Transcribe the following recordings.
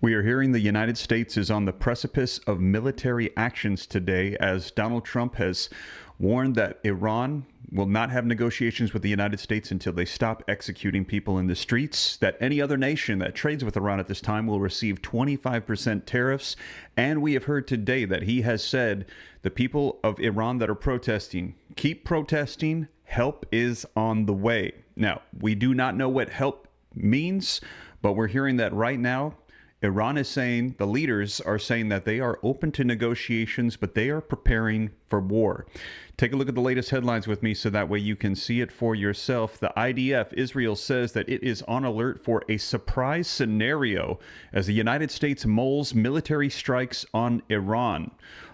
We are hearing the United States is on the precipice of military actions today as Donald Trump has warned that Iran will not have negotiations with the United States until they stop executing people in the streets, that any other nation that trades with Iran at this time will receive 25% tariffs. And we have heard today that he has said the people of Iran that are protesting, keep protesting, help is on the way. Now, we do not know what help means, but we're hearing that right now Iran is saying, the leaders are saying that they are open to negotiations, but they are preparing for war. Take a look at the latest headlines with me so that way you can see it for yourself. The IDF, Israel, says that it is on alert for a surprise scenario as the United States mulls military strikes on Iran.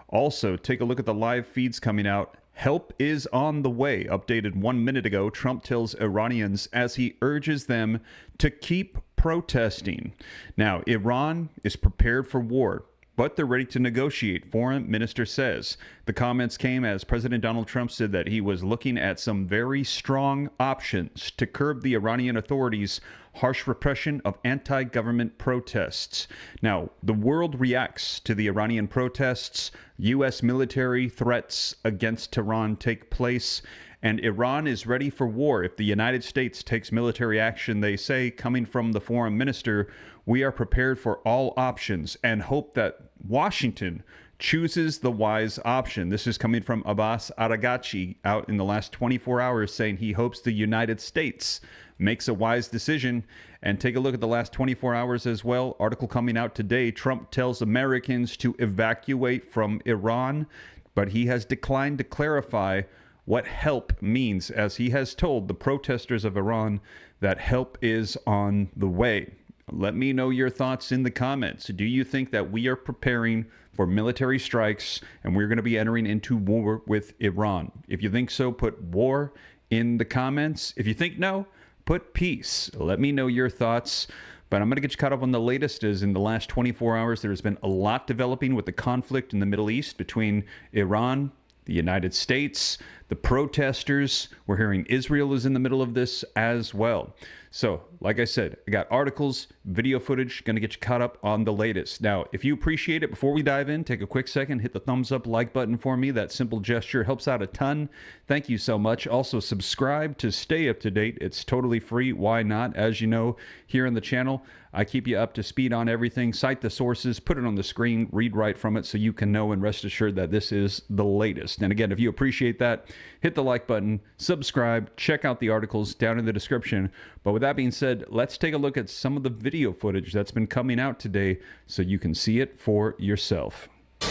Also, take a look at the live feeds coming out. Help is on the way. Updated 1 minute ago, Trump tells Iranians as he urges them to keep protesting. Now, Iran is prepared for war, but they're ready to negotiate, foreign minister says. The comments came as President Donald Trump said that he was looking at some very strong options to curb the Iranian authorities' harsh repression of anti-government protests. Now, the world reacts to the Iranian protests. U.S. military threats against Tehran take place, and Iran is ready for war if the United States takes military action. They say, coming from the foreign minister, we are prepared for all options and hope that Washington chooses the wise option. This is coming from Abbas Araghchi out in the last 24 hours saying he hopes the United States makes a wise decision. And take a look at the last 24 hours as well. Article coming out today, Trump tells Americans to evacuate from Iran, but he has declined to clarify what help means, as he has told the protesters of Iran that help is on the way. Let me know your thoughts in the comments. Do you think that we are preparing for military strikes and we're going to be entering into war with Iran? If you think so, put war in the comments. If you think no, put peace. Let me know your thoughts. But I'm going to get you caught up on the latest. As in the last 24 hours, there's been a lot developing with the conflict in the Middle East between Iran, the United States, the protesters. We're hearing Israel is in the middle of this as well. So, like I said, I got articles, video footage, going to get you caught up on the latest. Now, if you appreciate it, before we dive in, take a quick second, hit the thumbs up, like button for me. That simple gesture helps out a ton. Thank you so much. Also, subscribe to stay up to date. It's totally free. Why not? As you know, here on the channel, I keep you up to speed on everything. Cite the sources, put it on the screen, read right from it so you can know and rest assured that this is the latest. And again, if you appreciate that, hit the like button, subscribe, check out the articles down in the description. But with that being said, let's take a look at some of the video footage that's been coming out today so you can see it for yourself.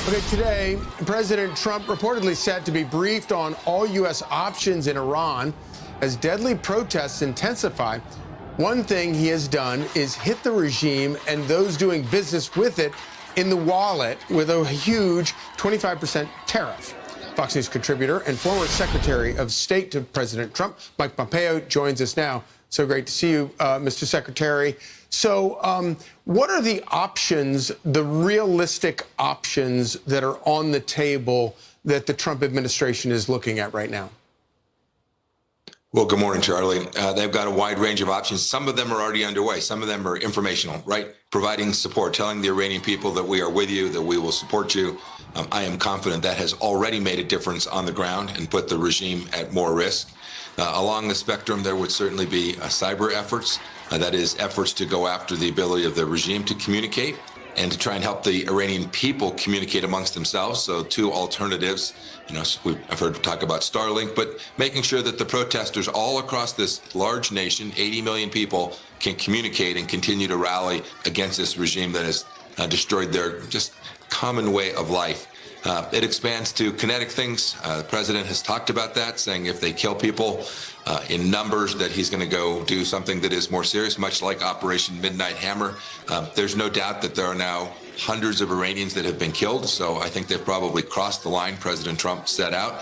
Okay, today, President Trump reportedly set to be briefed on all U.S. options in Iran as deadly protests intensify. One thing he has done is hit the regime and those doing business with it in the wallet with a huge 25% tariff. Fox News contributor and former Secretary of State to President Trump, Mike Pompeo, joins us now. So great to see you, Mr. Secretary. So what are the options, the realistic options that are on the table that the Trump administration is looking at right now? Well, good morning, Charlie. They've got a wide range of options. Some of them are already underway. Some of them are informational, right? Providing support, telling the Iranian people that we are with you, that we will support you. I am confident that has already made a difference on the ground and put the regime at more risk. Along the spectrum, there would certainly be cyber efforts. That is, efforts to go after the ability of the regime to communicate and to try and help the Iranian people communicate amongst themselves. So two alternatives, I've heard talk about Starlink, but making sure that the protesters all across this large nation, 80 million people, can communicate and continue to rally against this regime that has destroyed their just common way of life. It expands to kinetic things. The president has talked about that, saying if they kill people in numbers, that he's going to go do something that is more serious, much like Operation Midnight Hammer. There's no doubt that there are now hundreds of Iranians that have been killed, so I think they've probably crossed the line President Trump set out.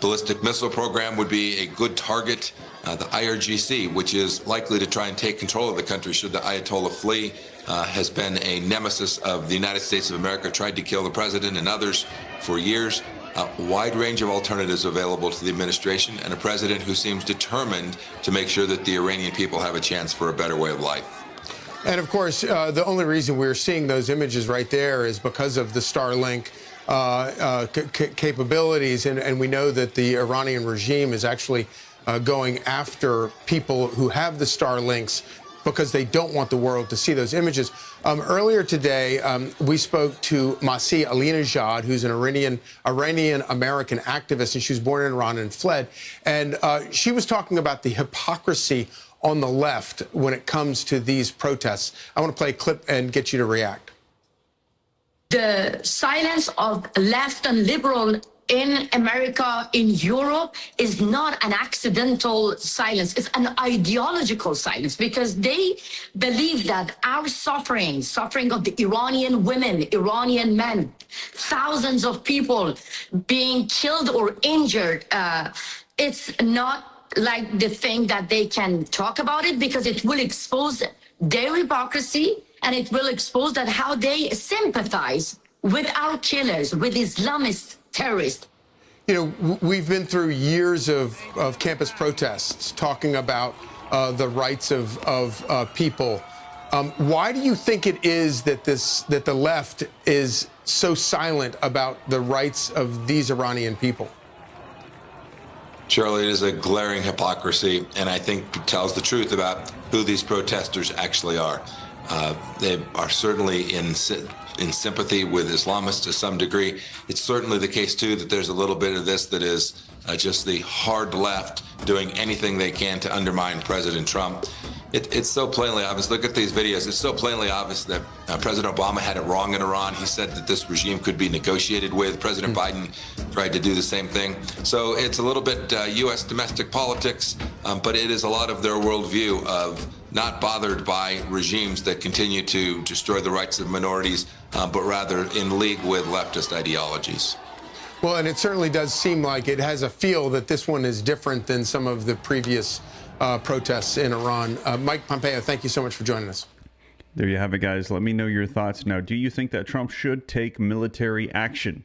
Ballistic missile program would be a good target. The IRGC, which is likely to try and take control of the country should the Ayatollah flee, has been a nemesis of the United States of America, tried to kill the president and others for years. A wide range of alternatives available to the administration, and a president who seems determined to make sure that the Iranian people have a chance for a better way of life. And of course, the only reason we're seeing those images right there is because of the Starlink capabilities. And we know that the Iranian regime is actually going after people who have the Starlinks because they don't want the world to see those images. Earlier today, we spoke to Masih Alinejad, who's an Iranian-American activist, and she was born in Iran and fled. And she was talking about the hypocrisy on the left when it comes to these protests. I want to play a clip and get you to react. The silence of left and liberal in America, in Europe, is not an accidental silence. It's an ideological silence, because they believe that our suffering of the Iranian women, Iranian men, thousands of people being killed or injured, it's not like the thing that they can talk about it, because it will expose their hypocrisy, and it will expose that how they sympathize with our killers, with Islamist terrorists. You know, we've been through years of campus protests talking about the rights of people. Why do you think it is that the left is so silent about the rights of these Iranian people? Charlie, it is a glaring hypocrisy, and I think tells the truth about who these protesters actually are. They are certainly in sympathy with Islamists to some degree. It's certainly the case, too, that there's a little bit of this that is just the hard left doing anything they can to undermine President Trump. It's so plainly obvious. Look at these videos. It's so plainly obvious that President Obama had it wrong in Iran. He said that this regime could be negotiated with. President Biden tried to do the same thing. So it's a little bit U.S. domestic politics, but it is a lot of their worldview of not bothered by regimes that continue to destroy the rights of minorities, but rather in league with leftist ideologies. Well, and it certainly does seem like it has a feel that this one is different than some of the previous protests in Iran. Mike Pompeo, thank you so much for joining us. There you have it, guys. Let me know your thoughts. Now, do you think that Trump should take military action?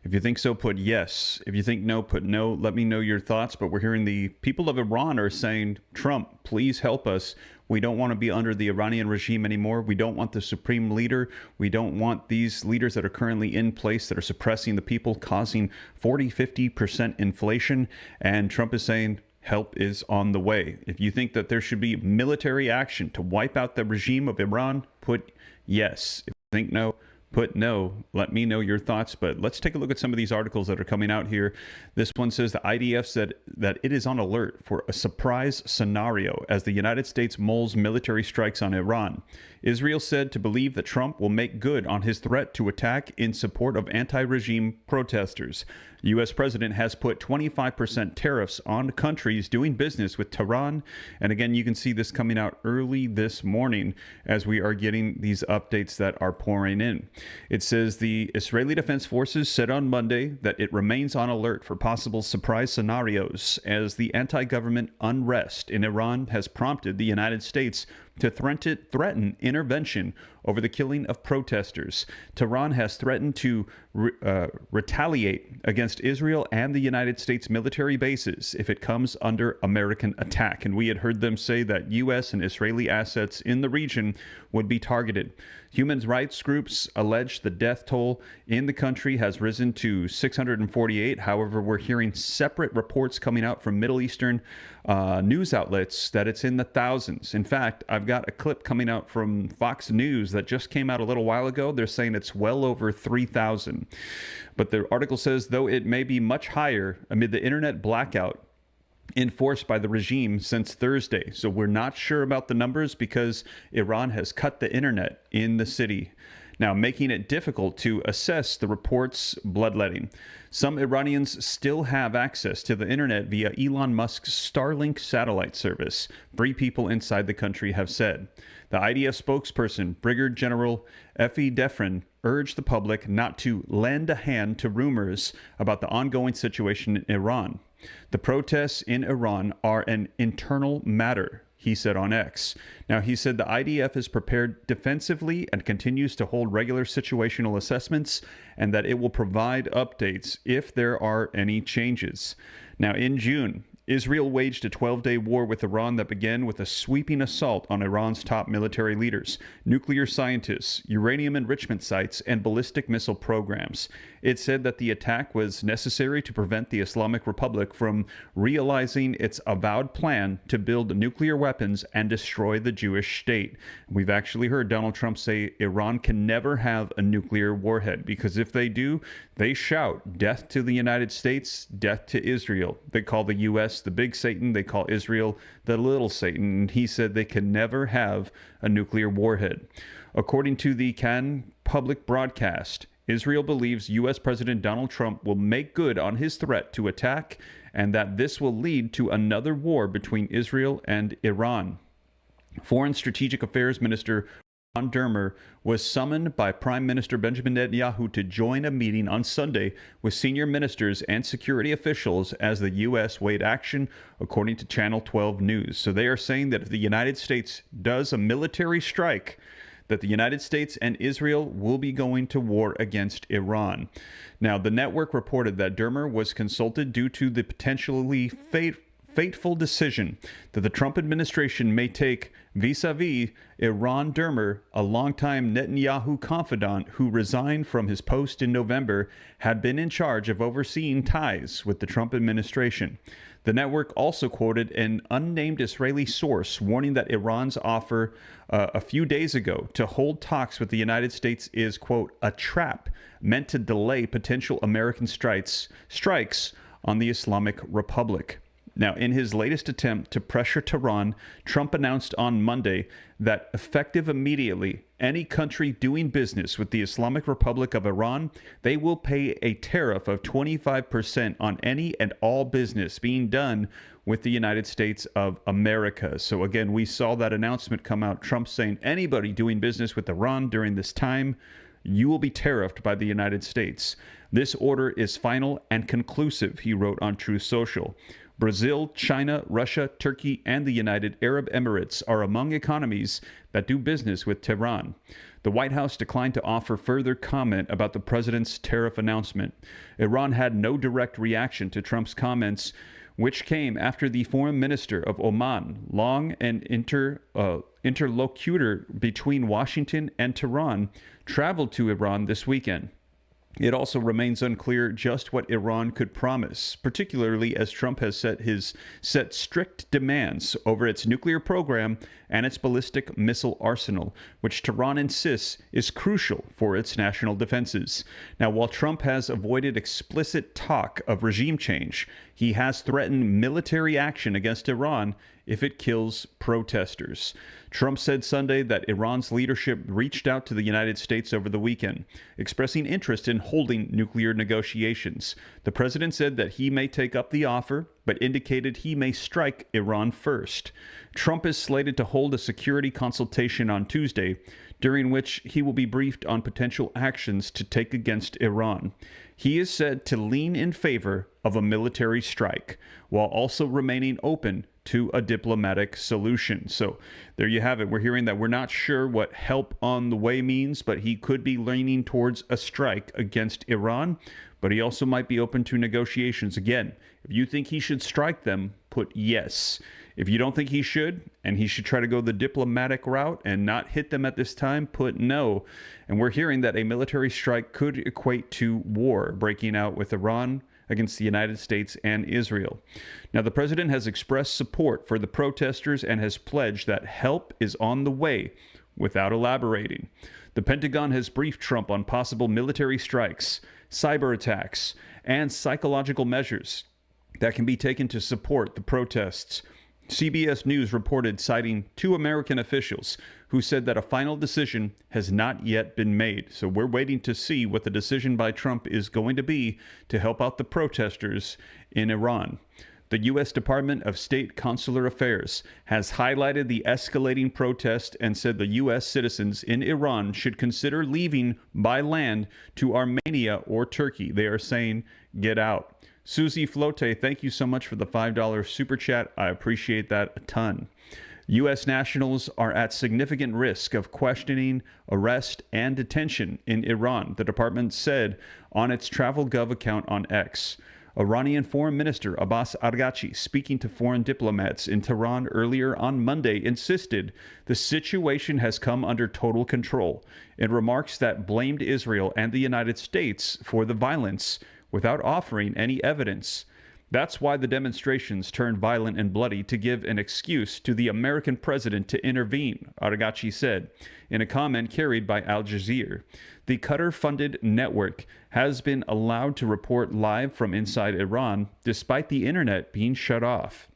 If you think so, put yes. If you think no, put no. Let me know your thoughts. But we're hearing the people of Iran are saying, Trump, please help us. We don't want to be under the Iranian regime anymore. We don't want the supreme leader. We don't want these leaders that are currently in place that are suppressing the people, causing 40-50% inflation. And Trump is saying, help is on the way. If you think that there should be military action to wipe out the regime of Iran, put yes. If you think no, put no. Let me know your thoughts. But let's take a look at some of these articles that are coming out here. This one says the IDF said that it is on alert for a surprise scenario as the United States mulls military strikes on Iran. Israel said to believe that Trump will make good on his threat to attack in support of anti-regime protesters. The U.S. president has put 25% tariffs on countries doing business with Tehran. And again, you can see this coming out early this morning as we are getting these updates that are pouring in. It says the Israeli Defense Forces said on Monday that it remains on alert for possible surprise scenarios as the anti-government unrest in Iran has prompted the United States to threaten intervention over the killing of protesters. Tehran has threatened to retaliate against Israel and the United States military bases if it comes under American attack. And we had heard them say that U.S. and Israeli assets in the region would be targeted. Human rights groups allege the death toll in the country has risen to 648. However, we're hearing separate reports coming out from Middle Eastern news outlets that it's in the thousands. In fact, I've got a clip coming out from Fox News that just came out a little while ago. They're saying it's well over 3,000. But the article says, though it may be much higher amid the internet blackout enforced by the regime since Thursday. So we're not sure about the numbers because Iran has cut the internet in the city, now making it difficult to assess the report's bloodletting. Some Iranians still have access to the internet via Elon Musk's Starlink satellite service, 3 people inside the country have said. The IDF spokesperson, Brigadier General Efi Defrin, urged the public not to lend a hand to rumors about the ongoing situation in Iran. The protests in Iran are an internal matter, he said on X. Now, he said the IDF is prepared defensively and continues to hold regular situational assessments and that it will provide updates if there are any changes. Now, in June, Israel waged a 12-day war with Iran that began with a sweeping assault on Iran's top military leaders, nuclear scientists, uranium enrichment sites, and ballistic missile programs. It said that the attack was necessary to prevent the Islamic Republic from realizing its avowed plan to build nuclear weapons and destroy the Jewish state. We've actually heard Donald Trump say Iran can never have a nuclear warhead, because if they do, they shout death to the United States, death to Israel. They call the U.S. the big Satan. They call Israel the little Satan. And he said they can never have a nuclear warhead. According to the Cannes public broadcast, Israel believes U.S. President Donald Trump will make good on his threat to attack, and that this will lead to another war between Israel and Iran. Foreign Strategic Affairs Minister Ron Dermer was summoned by Prime Minister Benjamin Netanyahu to join a meeting on Sunday with senior ministers and security officials as the U.S. weighed action, according to Channel 12 News. So they are saying that if the United States does a military strike, that the United States and Israel will be going to war against Iran. Now, the network reported that Dermer was consulted due to the potentially fateful decision that the Trump administration may take vis-a-vis Ron Dermer, a longtime Netanyahu confidant who resigned from his post in November, had been in charge of overseeing ties with the Trump administration. The network also quoted an unnamed Israeli source warning that Iran's offer a few days ago to hold talks with the United States is, quote, a trap meant to delay potential American strikes on the Islamic Republic. Now, in his latest attempt to pressure Tehran, Trump announced on Monday that effective immediately, any country doing business with the Islamic Republic of Iran, they will pay a tariff of 25% on any and all business being done with the United States of America. So again, we saw that announcement come out, Trump saying anybody doing business with Iran during this time, you will be tariffed by the United States. This order is final and conclusive, he wrote on Truth Social. Brazil, China, Russia, Turkey, and the United Arab Emirates are among economies that do business with Tehran. The White House declined to offer further comment about the president's tariff announcement. Iran had no direct reaction to Trump's comments, which came after the foreign minister of Oman, long an interlocutor between Washington and Tehran, traveled to Iran this weekend. It also remains unclear just what Iran could promise, particularly as Trump has set strict demands over its nuclear program and its ballistic missile arsenal, which Tehran insists is crucial for its national defenses. Now, while Trump has avoided explicit talk of regime change, he has threatened military action against Iran if it kills protesters. Trump said Sunday that Iran's leadership reached out to the United States over the weekend, expressing interest in holding nuclear negotiations. The president said that he may take up the offer, but indicated he may strike Iran first. Trump is slated to hold a security consultation on Tuesday, during which he will be briefed on potential actions to take against Iran. He is said to lean in favor of a military strike, while also remaining open to a diplomatic solution. So there you have it. We're hearing that we're not sure what help on the way means, but he could be leaning towards a strike against Iran, but he also might be open to negotiations. Again, if you think he should strike them, put yes. If you don't think he should, and he should try to go the diplomatic route and not hit them at this time, put no. And we're hearing that a military strike could equate to war breaking out with Iran against the United States and Israel. Now, the president has expressed support for the protesters and has pledged that help is on the way without elaborating. The Pentagon has briefed Trump on possible military strikes, cyber attacks, and psychological measures that can be taken to support the protests. CBS News reported citing two American officials who said that a final decision has not yet been made. So we're waiting to see what the decision by Trump is going to be to help out the protesters in Iran. The U.S. Department of State Consular Affairs has highlighted the escalating protest and said the U.S. citizens in Iran should consider leaving by land to Armenia or Turkey. They are saying, get out. Susie Flote, thank you so much for the $5 super chat. I appreciate that a ton. U.S. nationals are at significant risk of questioning, arrest, and detention in Iran, the department said on its TravelGov account on X. Iranian Foreign Minister Abbas Araghchi, speaking to foreign diplomats in Tehran earlier on Monday, insisted the situation has come under total control in remarks that blamed Israel and the United States for the violence without offering any evidence. That's why the demonstrations turned violent and bloody, to give an excuse to the American president to intervene, Araghchi said in a comment carried by Al Jazeera. The Qatar-funded network has been allowed to report live from inside Iran, despite the internet being shut off.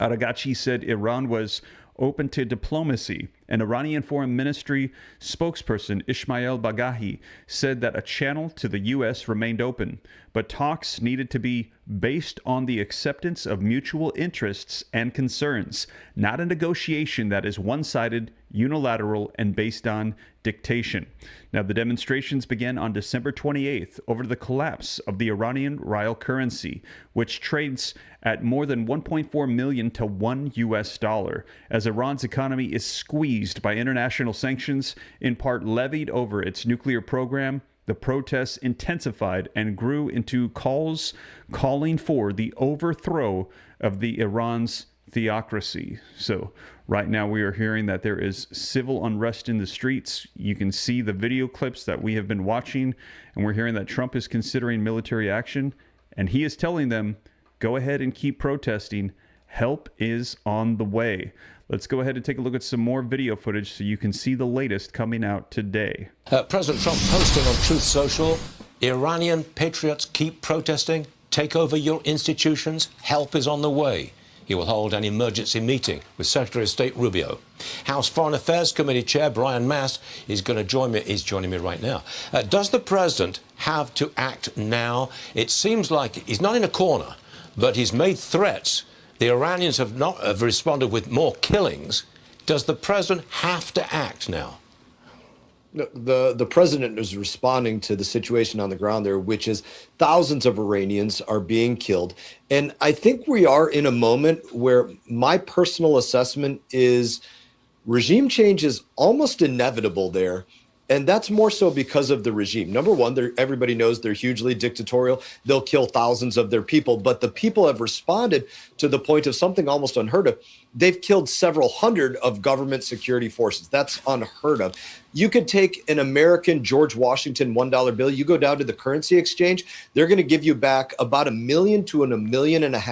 Araghchi said Iran was open to diplomacy. An Iranian Foreign Ministry spokesperson, Ismail Bagahi, said that a channel to the U.S. remained open, but talks needed to be based on the acceptance of mutual interests and concerns, not a negotiation that is one-sided, unilateral, and based on dictation. Now, the demonstrations began on December 28th over the collapse of the Iranian rial currency, which trades at more than 1.4 million to $1 US, as Iran's economy is squeezed by international sanctions, in part levied over its nuclear program. The protests intensified and grew into calls calling for the overthrow of the Iran's theocracy. So right now we are hearing that there is civil unrest in the streets. You can see the video clips that we have been watching, and we're hearing that Trump is considering military action, and he is telling them, go ahead and keep protesting. Help is on the way. Let's go ahead and take a look at some more video footage so you can see the latest coming out today. President Trump posting on Truth Social, Iranian patriots keep protesting, take over your institutions, help is on the way. He will hold an emergency meeting with Secretary of State Rubio. House Foreign Affairs Committee Chair Brian Mast is going to join me. He's joining me right now. Does the president have to act now? It seems like he's not in a corner, but he's made threats. The Iranians have responded with more killings. Does the president have to act now? The president is responding to the situation on the ground there, which is thousands of Iranians are being killed. And I think we are in a moment where my personal assessment is regime change is almost inevitable there. And that's more so because of the regime. Number one, everybody knows they're hugely dictatorial. They'll kill thousands of their people, but the people have responded to the point of something almost unheard of. They've killed several hundred of government security forces. That's unheard of. You could take an American George Washington $1 bill. You go down to the currency exchange, they're going to give you back about 1 million to $1.5 million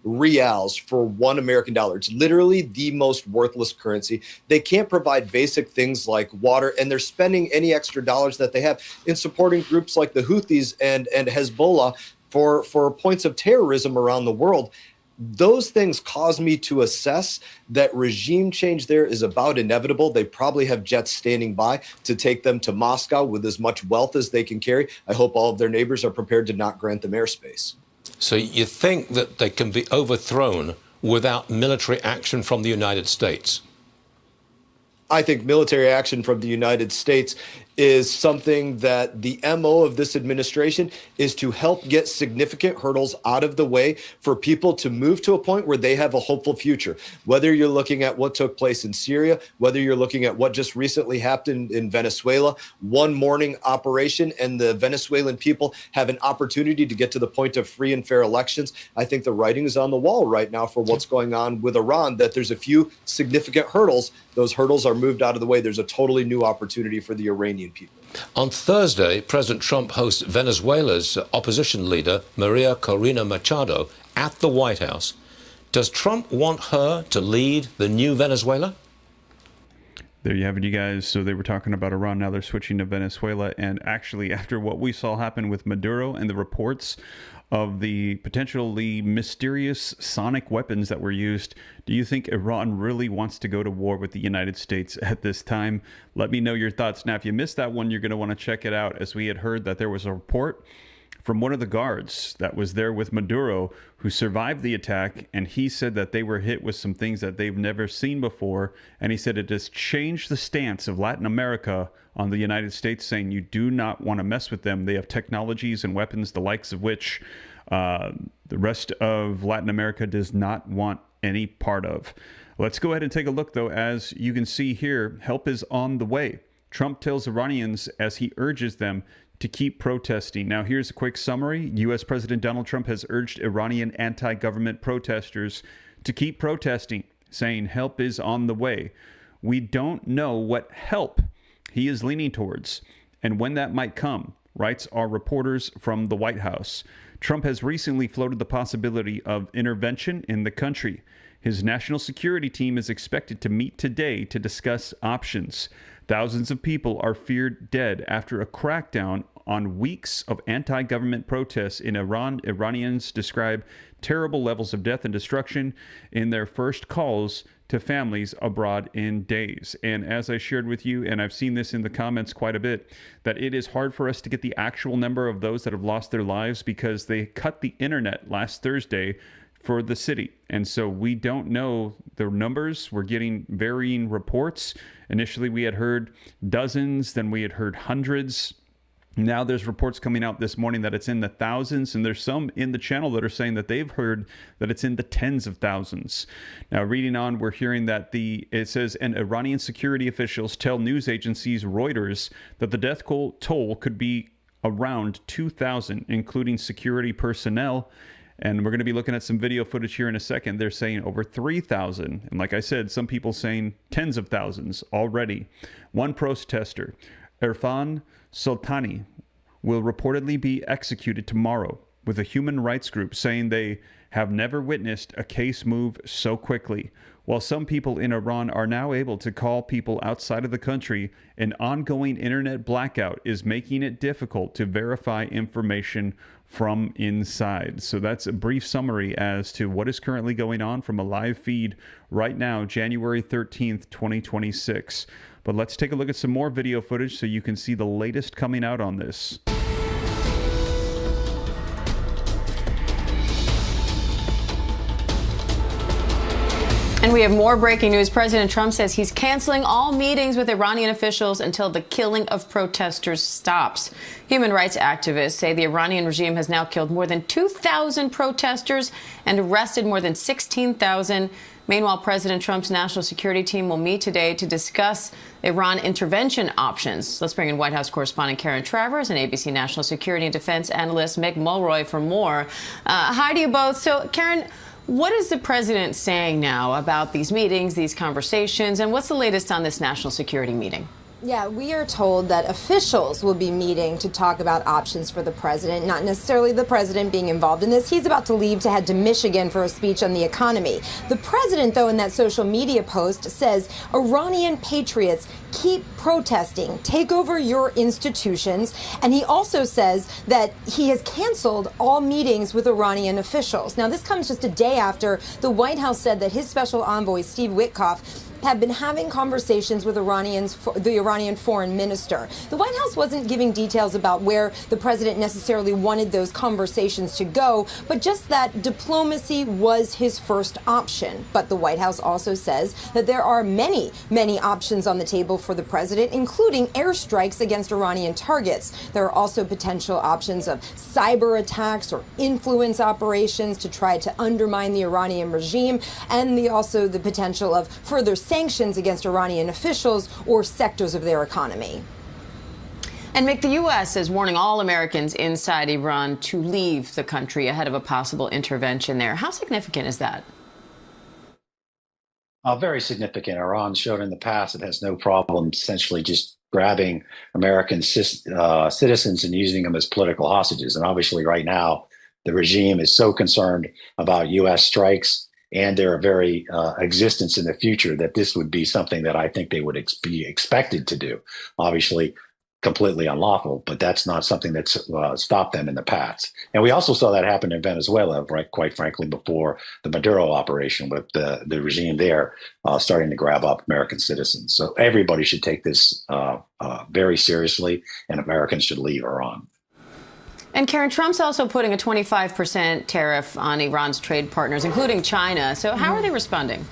reals for $1 American dollar. It's literally the most worthless currency. They can't provide basic things like water, and they're spending any extra dollars that they have in supporting groups like the Houthis and Hezbollah for points of terrorism around the world. Those things cause me to assess that regime change there is about inevitable. They probably have jets standing by to take them to Moscow with as much wealth as they can carry. I hope all of their neighbors are prepared to not grant them airspace. So you think that they can be overthrown without military action from the United States? I think military action from the United States is something that the MO of this administration is to help get significant hurdles out of the way for people to move to a point where they have a hopeful future. Whether you're looking at what took place in Syria, whether you're looking at what just recently happened in Venezuela, one morning operation, and the Venezuelan people have an opportunity to get to the point of free and fair elections. I think the writing is on the wall right now for what's going on with Iran, that there's a few significant hurdles. Those hurdles are moved out of the way. There's a totally new opportunity for the Iranian people. On Thursday, President Trump hosts Venezuela's opposition leader, Maria Corina Machado, at the White House. Does Trump want her to lead the new Venezuela? There you have it, you guys. So they were talking about Iran. Now they're switching to Venezuela. And actually, after what we saw happen with Maduro and the reports of the potentially mysterious sonic weapons that were used, do you think Iran really wants to go to war with the United States at this time? Let me know your thoughts. Now, if you missed that one, you're going to want to check it out, as we had heard that there was a report from one of the guards that was there with Maduro who survived the attack, and he said that they were hit with some things that they've never seen before, and he said it has changed the stance of Latin America on the United States, saying you do not want to mess with them. They have technologies and weapons the likes of which the rest of Latin America does not want any part of. Let's go ahead and take a look, though. As you can see here, help is on the way. Trump tells Iranians as he urges them to keep protesting. Now, here's a quick summary. U.S. President Donald Trump has urged Iranian anti-government protesters to keep protesting, saying help is on the way. We don't know what help he is leaning towards and when that might come, writes our reporters from the White House. Trump has recently floated the possibility of intervention in the country. His national security team is expected to meet today to discuss options. Thousands of people are feared dead after a crackdown on weeks of anti-government protests in Iran. Iranians describe terrible levels of death and destruction in their first calls to families abroad in days. And as I shared with you, and I've seen this in the comments quite a bit, that it is hard for us to get the actual number of those that have lost their lives because they cut the internet last Thursday for the city. And so we don't know the numbers. We're getting varying reports. Initially, we had heard dozens, then we had heard hundreds. Now there's reports coming out this morning that it's in the thousands, and there's some in the channel that are saying that they've heard that it's in the tens of thousands. Now, reading on, we're hearing that it says, and Iranian security officials tell news agencies Reuters that the death toll could be around 2,000, including security personnel. And we're going to be looking at some video footage here in a second. They're saying over 3,000. And like I said, some people saying tens of thousands already. One protester, Irfan Sultani, will reportedly be executed tomorrow, with a human rights group saying they have never witnessed a case move so quickly. While some people in Iran are now able to call people outside of the country, an ongoing internet blackout is making it difficult to verify information from inside. So that's a brief summary as to what is currently going on from a live feed right now, January 13th, 2026. But let's take a look at some more video footage so you can see the latest coming out on this. And we have more breaking news. President Trump says he's canceling all meetings with Iranian officials until the killing of protesters stops. Human rights activists say the Iranian regime has now killed more than 2,000 protesters and arrested more than 16,000. Meanwhile, President Trump's national security team will meet today to discuss Iran intervention options. Let's bring in White House correspondent Karen Travers and ABC national security and defense analyst Mick Mulroy for more. Hi to you both. So, Karen, what is the president saying now about these meetings, these conversations, and what's the latest on this national security meeting? Yeah, we are told that officials will be meeting to talk about options for the president, not necessarily the president being involved in this. He's about to leave to head to Michigan for a speech on the economy. The president, though, in that social media post says Iranian patriots keep protesting, take over your institutions. And he also says that he has canceled all meetings with Iranian officials. Now, this comes just a day after the White House said that his special envoy, Steve Witkoff, had been having conversations with the Iranian foreign minister. The White House wasn't giving details about where the president necessarily wanted those conversations to go, but just that diplomacy was his first option. But the White House also says that there are many, many options on the table for the president, including airstrikes against Iranian targets. There are also potential options of cyber attacks or influence operations to try to undermine the Iranian regime, and also the potential of further sanctions against Iranian officials or sectors of their economy. And Mick, the U.S. is warning all Americans inside Iran to leave the country ahead of a possible intervention there. How significant is that? Very significant. Iran showed in the past it has no problem essentially just grabbing American citizens and using them as political hostages. And obviously right now, the regime is so concerned about U.S. strikes and their very existence in the future that this would be something that I think they would be expected to do. Obviously, completely unlawful, but that's not something that's stopped them in the past. And we also saw that happen in Venezuela, right? Quite frankly, before the Maduro operation, with the regime there starting to grab up American citizens. So everybody should take this very seriously, and Americans should leave Iran. And Karen, Trump's also putting a 25% tariff on Iran's trade partners, including China. So how are they responding?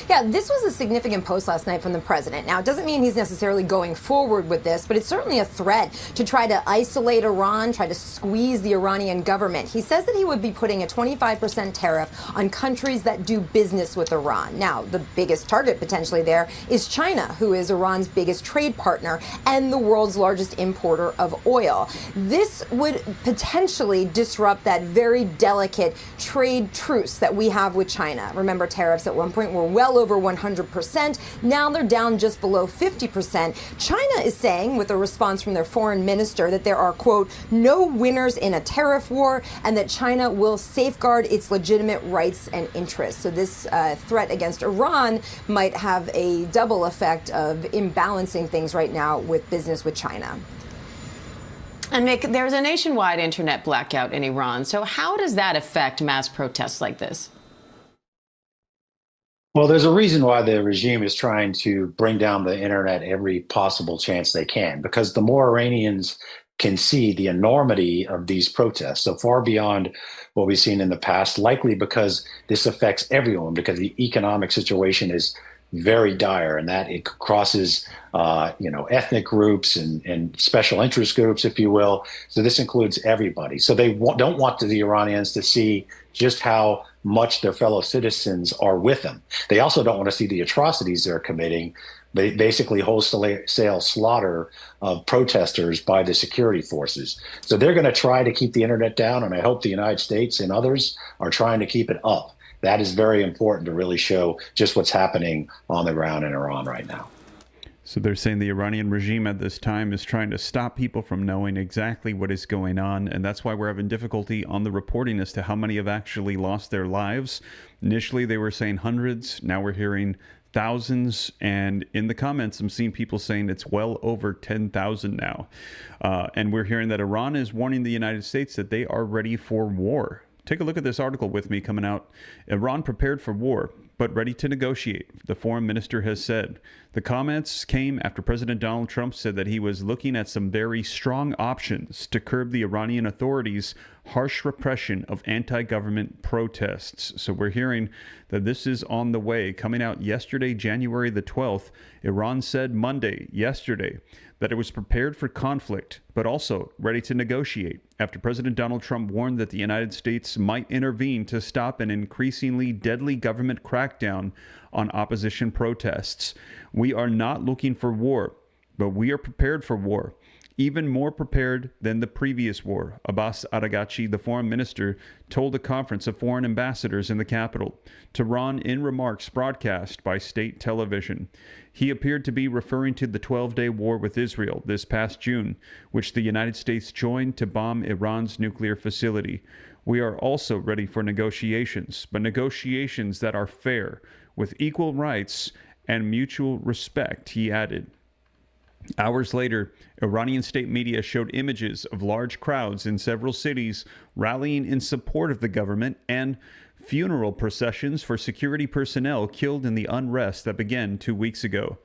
Yeah, this was a significant post last night from the president. Now, it doesn't mean he's necessarily going forward with this, but it's certainly a threat to try to isolate Iran, try to squeeze the Iranian government. He says that he would be putting a 25% tariff on countries that do business with Iran. Now, the biggest target potentially there is China, who is Iran's biggest trade partner and the world's largest importer of oil. This would potentially disrupt that very delicate trade truce that we have with China. Remember, tariffs at one point were well over 100%. Now they're down just below 50%. China is saying, with a response from their foreign minister, that there are, quote, no winners in a tariff war, and that China will safeguard its legitimate rights and interests. So this threat against Iran might have a double effect of imbalancing things right now with business with China. And Mick, there's a nationwide internet blackout in Iran. So how does that affect mass protests like this? Well, there's a reason why the regime is trying to bring down the internet every possible chance they can, because the more Iranians can see the enormity of these protests, so far beyond what we've seen in the past, likely because this affects everyone, because the economic situation is very dire, and that it crosses ethnic groups and special interest groups, if you will. So this includes everybody. So they don't want the Iranians to see just how much their fellow citizens are with them. They also don't want to see the atrocities they're committing, basically wholesale slaughter of protesters by the security forces. So they're going to try to keep the internet down, and I hope the United States and others are trying to keep it up. That is very important to really show just what's happening on the ground in Iran right now. So they're saying the Iranian regime at this time is trying to stop people from knowing exactly what is going on, and that's why we're having difficulty on the reporting as to how many have actually lost their lives. Initially, they were saying hundreds. Now we're hearing thousands, and in the comments, I'm seeing people saying it's well over 10,000 now. And we're hearing that Iran is warning the United States that they are ready for war. Take a look at this article with me coming out. Iran prepared for war, but ready to negotiate, the foreign minister has said. The comments came after President Donald Trump said that he was looking at some very strong options to curb the Iranian authorities' harsh repression of anti-government protests. So we're hearing that this is on the way. Coming out yesterday, January the 12th, Iran said Monday, yesterday, that it was prepared for conflict, but also ready to negotiate after President Donald Trump warned that the United States might intervene to stop an increasingly deadly government crackdown on opposition protests. We are not looking for war, but we are prepared for war. Even more prepared than the previous war, Abbas Araghchi, the foreign minister, told a conference of foreign ambassadors in the capital. Tehran in remarks broadcast by state television. He appeared to be referring to the 12-day war with Israel this past June, which the United States joined to bomb Iran's nuclear facility. We are also ready for negotiations, but negotiations that are fair, with equal rights and mutual respect, he added. Hours later, Iranian state media showed images of large crowds in several cities rallying in support of the government and funeral processions for security personnel killed in the unrest that began 2 weeks ago.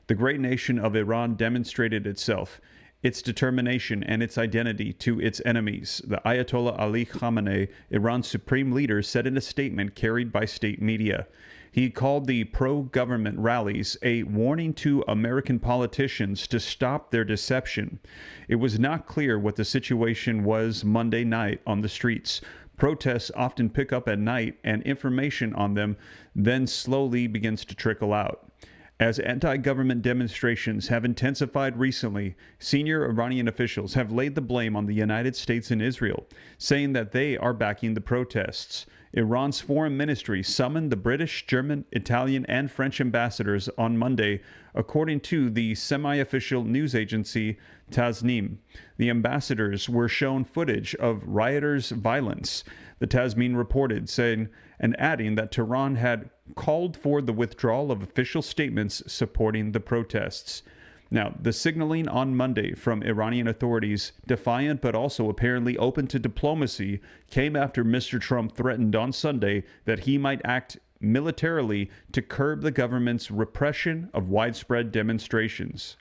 The great nation of Iran demonstrated itself, its determination and its identity to its enemies, the Ayatollah Ali Khamenei, Iran's supreme leader, said in a statement carried by state media. He called the pro-government rallies a warning to American politicians to stop their deception. It was not clear what the situation was Monday night on the streets. Protests often pick up at night, and information on them then slowly begins to trickle out. As anti-government demonstrations have intensified recently, senior Iranian officials have laid the blame on the United States and Israel, saying that they are backing the protests. Iran's foreign ministry summoned the British, German, Italian, and French ambassadors on Monday, according to the semi-official news agency Tasnim. The ambassadors were shown footage of rioters' violence, the Tasnim reported, saying and adding that Tehran had called for the withdrawal of official statements supporting the protests. Now, the signaling on Monday from Iranian authorities, defiant but also apparently open to diplomacy, came after Mr. Trump threatened on Sunday that he might act militarily to curb the government's repression of widespread demonstrations.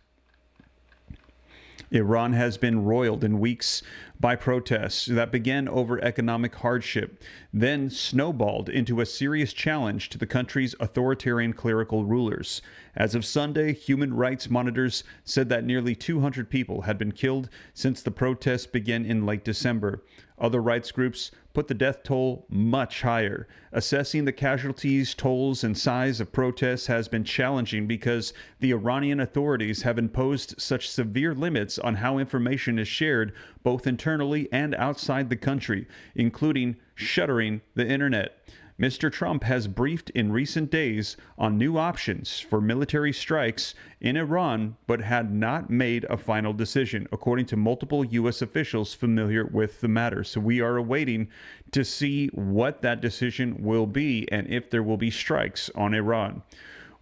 Iran has been roiled in weeks by protests that began over economic hardship, then snowballed into a serious challenge to the country's authoritarian clerical rulers. As of Sunday, human rights monitors said that nearly 200 people had been killed since the protests began in late December. Other rights groups put the death toll much higher. Assessing the casualties, tolls, and size of protests has been challenging because the Iranian authorities have imposed such severe limits on how information is shared, both internally and outside the country, including shuttering the internet. Mr. Trump has briefed in recent days on new options for military strikes in Iran, but had not made a final decision, according to multiple U.S. officials familiar with the matter. So we are awaiting to see what that decision will be and if there will be strikes on Iran.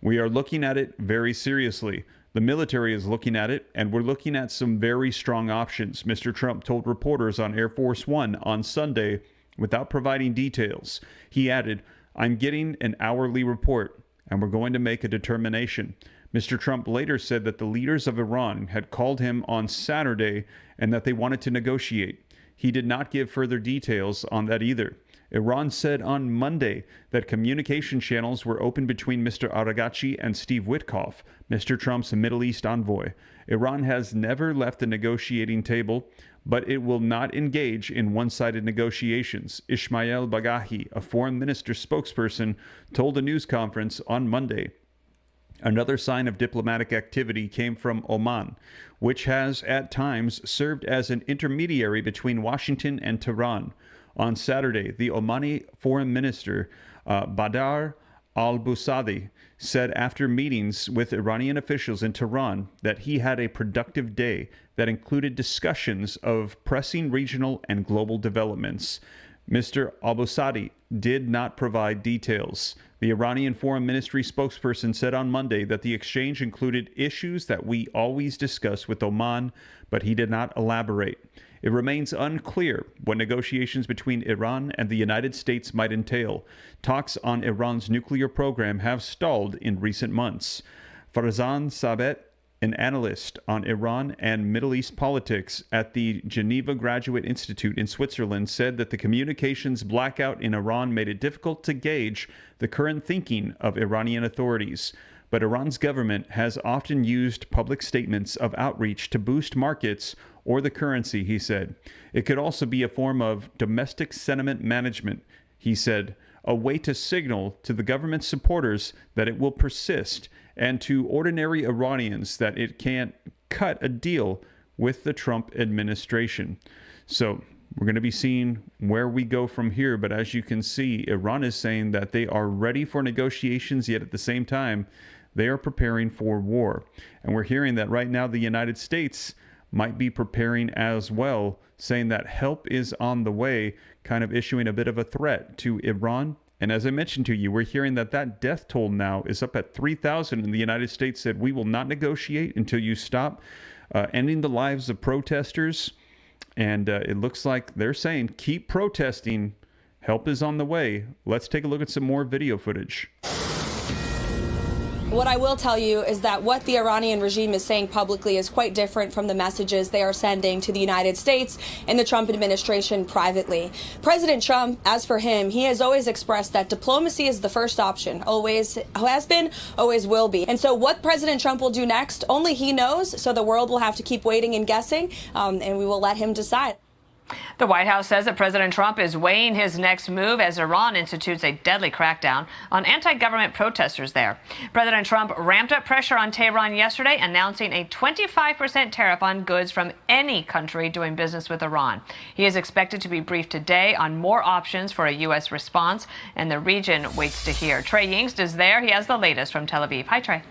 We are looking at it very seriously. The military is looking at it, and we're looking at some very strong options, Mr. Trump told reporters on Air Force One on Sunday without providing details. He added, "I'm getting an hourly report, and we're going to make a determination." Mr. Trump later said that the leaders of Iran had called him on Saturday and that they wanted to negotiate. He did not give further details on that either. Iran said on Monday that communication channels were open between Mr. Araghchi and Steve Witkoff, Mr. Trump's Middle East envoy. Iran has never left the negotiating table, but it will not engage in one-sided negotiations, Ismail Bagahi, a foreign minister spokesperson, told a news conference on Monday. Another sign of diplomatic activity came from Oman, which has at times served as an intermediary between Washington and Tehran. On Saturday, the Omani foreign minister, Badr al-Busadi, said after meetings with Iranian officials in Tehran that he had a productive day that included discussions of pressing regional and global developments. Mr. al-Busadi did not provide details. The Iranian Foreign Ministry spokesperson said on Monday that the exchange included issues that we always discuss with Oman, but he did not elaborate. It remains unclear what negotiations between Iran and the United States might entail. Talks on Iran's nuclear program have stalled in recent months. Farzan Sabet, an analyst on Iran and Middle East politics at the Geneva Graduate Institute in Switzerland, said that the communications blackout in Iran made it difficult to gauge the current thinking of Iranian authorities. But Iran's government has often used public statements of outreach to boost markets or the currency, he said. It could also be a form of domestic sentiment management, he said, a way to signal to the government's supporters that it will persist and to ordinary Iranians that it can't cut a deal with the Trump administration. So we're going to be seeing where we go from here. But as you can see, Iran is saying that they are ready for negotiations, yet at the same time, they are preparing for war. And we're hearing that right now the United States might be preparing as well, saying that help is on the way, kind of issuing a bit of a threat to Iran. And as I mentioned to you, we're hearing that that death toll now is up at 3,000, and the United States said, we will not negotiate until you stop ending the lives of protesters. And it looks like they're saying, keep protesting. Help is on the way. Let's take a look at some more video footage. What I will tell you is that what the Iranian regime is saying publicly is quite different from the messages they are sending to the United States and the Trump administration privately. President Trump, as for him, he has always expressed that diplomacy is the first option, always has been, always will be. And so what President Trump will do next, only he knows, so the world will have to keep waiting and guessing, and we will let him decide. The White House says that President Trump is weighing his next move as Iran institutes a deadly crackdown on anti-government protesters there. President Trump ramped up pressure on Tehran yesterday, announcing a 25% tariff on goods from any country doing business with Iran. He is expected to be briefed today on more options for a U.S. response, and the region waits to hear. Trey Yingst is there. He has the latest from Tel Aviv. Hi, Trey.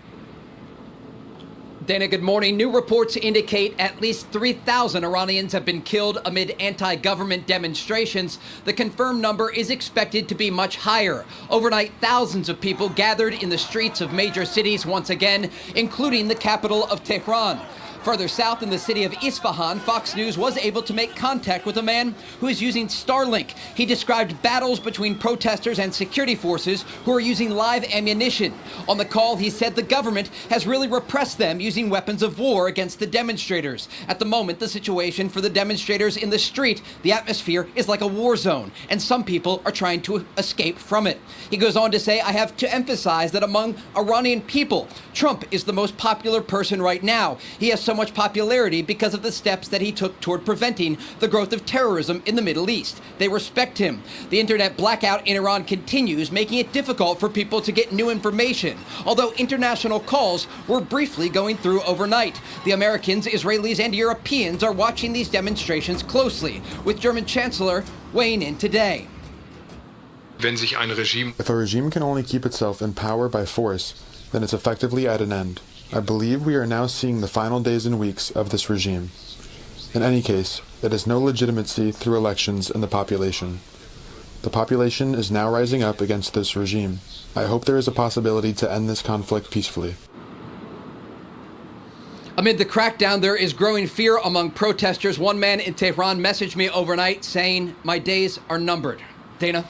Dana, good morning. New reports indicate at least 3,000 Iranians have been killed amid anti-government demonstrations. The confirmed number is expected to be much higher. Overnight, thousands of people gathered in the streets of major cities once again, including the capital of Tehran. Further south in the city of Isfahan, Fox News was able to make contact with a man who is using Starlink. He described battles between protesters and security forces who are using live ammunition. On the call, he said the government has really repressed them using weapons of war against the demonstrators. At the moment, the situation for the demonstrators in the street, the atmosphere is like a war zone, and some people are trying to escape from it. He goes on to say, I have to emphasize that among Iranian people, Trump is the most popular person right now. He has so much popularity because of the steps that he took toward preventing the growth of terrorism in the Middle East. They respect him. The internet blackout in Iran continues, making it difficult for people to get new information, although international calls were briefly going through overnight. The Americans, Israelis, and Europeans are watching these demonstrations closely, with German Chancellor weighing in today. If a regime can only keep itself in power by force, then it's effectively at an end. I believe we are now seeing the final days and weeks of this regime. In any case, it has no legitimacy through elections in the population. The population is now rising up against this regime. I hope there is a possibility to end this conflict peacefully. Amid the crackdown, there is growing fear among protesters. One man in Tehran messaged me overnight saying, my days are numbered. Dana?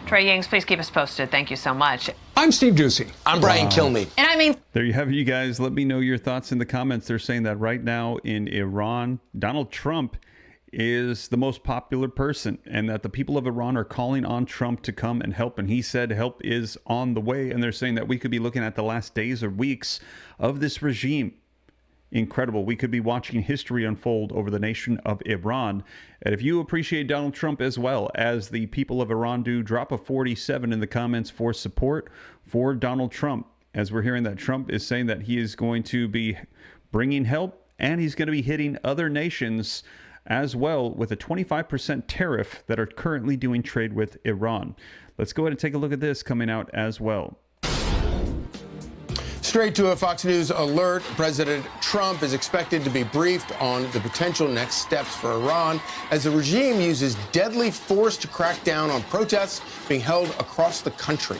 Trey Yings, please keep us posted. Thank you so much. I'm Steve Doocy. I'm Brian Kilmeade. And There you have it, you guys. Let me know your thoughts in the comments. They're saying that right now in Iran, Donald Trump is the most popular person and that the people of Iran are calling on Trump to come and help. And he said help is on the way. And they're saying that we could be looking at the last days or weeks of this regime. Incredible. We could be watching history unfold over the nation of Iran. And if you appreciate Donald Trump as well as the people of Iran do, drop a 47 in the comments for support for Donald Trump. As we're hearing that Trump is saying that he is going to be bringing help and he's going to be hitting other nations as well with a 25% tariff that are currently doing trade with Iran. Let's go ahead and take a look at this coming out as well. Straight to a Fox News alert. President Trump is expected to be briefed on the potential next steps for Iran as the regime uses deadly force to crack down on protests being held across the country.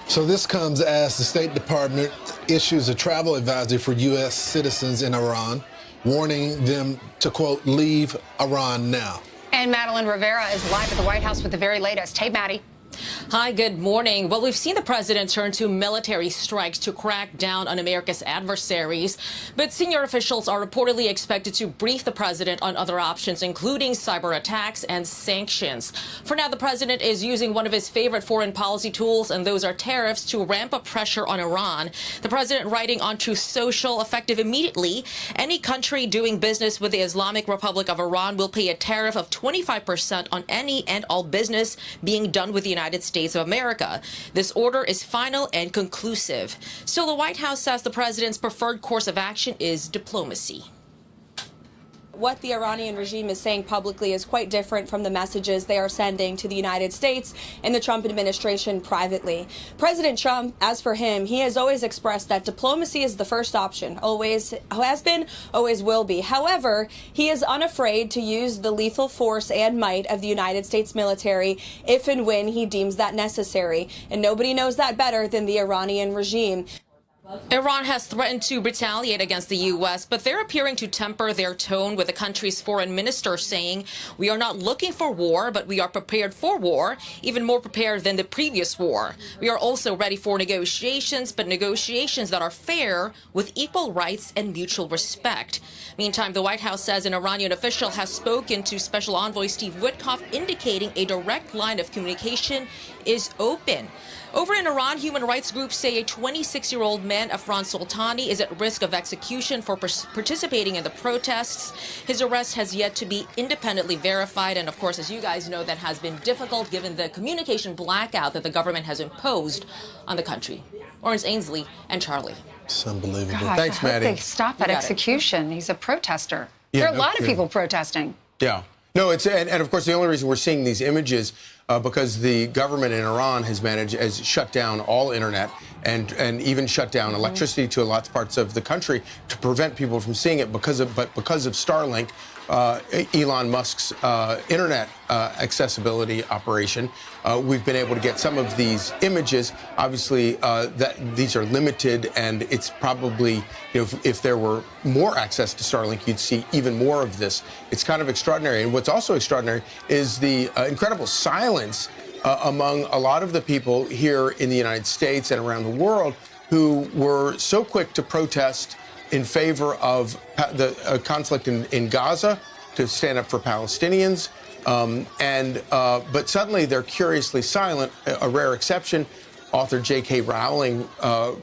So this comes as the State Department issues a travel advisory for U.S. citizens in Iran, warning them to, quote, leave Iran now. And Madeline Rivera is live at the White House with the very latest. Hey, Maddie. Hi, good morning. Well, we've seen the president turn to military strikes to crack down on America's adversaries, but senior officials are reportedly expected to brief the president on other options, including cyber attacks and sanctions. For now, the president is using one of his favorite foreign policy tools, and those are tariffs, to ramp up pressure on Iran. The president writing on Truth Social, effective immediately, any country doing business with the Islamic Republic of Iran will pay a tariff of 25% on any and all business being done with the United States of America. This order is final and conclusive. Still, the White House says the president's preferred course of action is diplomacy. What the Iranian regime is saying publicly is quite different from the messages they are sending to the United States and the Trump administration privately. President Trump, as for him, he has always expressed that diplomacy is the first option, always has been, always will be. However, he is unafraid to use the lethal force and might of the United States military if and when he deems that necessary. And nobody knows that better than the Iranian regime. Iran has threatened to retaliate against the U.S., but they're appearing to temper their tone, with the country's foreign minister saying, we are not looking for war, but we are prepared for war, even more prepared than the previous war. We are also ready for negotiations, but negotiations that are fair, with equal rights and mutual respect. Meantime, the White House says an Iranian official has spoken to Special Envoy Steve Witkoff, indicating a direct line of communication is open. Over in Iran, human rights groups say a 26-year-old man, Afran Soltani, is at risk of execution for participating in the protests. His arrest has yet to be independently verified. And of course, as you guys know, that has been difficult given the communication blackout that the government has imposed on the country. Lawrence Ainsley and Charlie. It's unbelievable. Gosh, Thanks, I hope Maddie. they stop that execution. He's a protester. Yeah, there are a lot of yeah. people protesting. Yeah. No, and of course, the only reason we're seeing these images because the government in Iran has shut down all internet and even shut down electricity to lots of parts of the country to prevent people from seeing it because of Starlink, Elon Musk's internet accessibility operation. We've been able to get some of these images. Obviously, that these are limited, and it's probably, if there were more access to Starlink, you'd see even more of this. It's kind of extraordinary. And what's also extraordinary is the incredible silence among a lot of the people here in the United States and around the world who were so quick to protest in favor of the conflict in Gaza, to stand up for Palestinians. But suddenly they're curiously silent, a rare exception. Author J.K. Rowling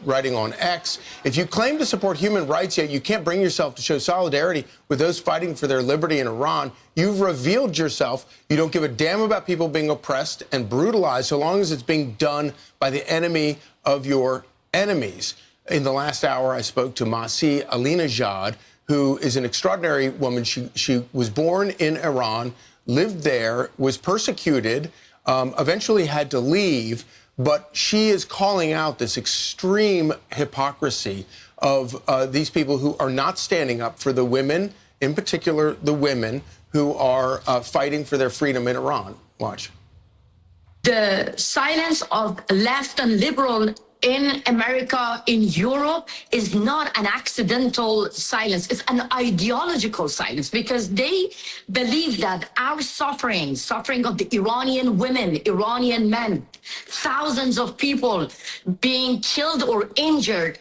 writing on X, if you claim to support human rights, yet you can't bring yourself to show solidarity with those fighting for their liberty in Iran, you've revealed yourself. You don't give a damn about people being oppressed and brutalized so long as it's being done by the enemy of your enemies. In the last hour, I spoke to Masih Alinejad, who is an extraordinary woman. She was born in Iran, lived there, was persecuted, eventually had to leave, but she is calling out this extreme hypocrisy of these people who are not standing up for the women, in particular the women who are fighting for their freedom in Iran. Watch. The silence of left and liberal in America, in Europe, is not an accidental silence. It's an ideological silence, because they believe that our suffering of the Iranian women, Iranian men, thousands of people being killed or injured,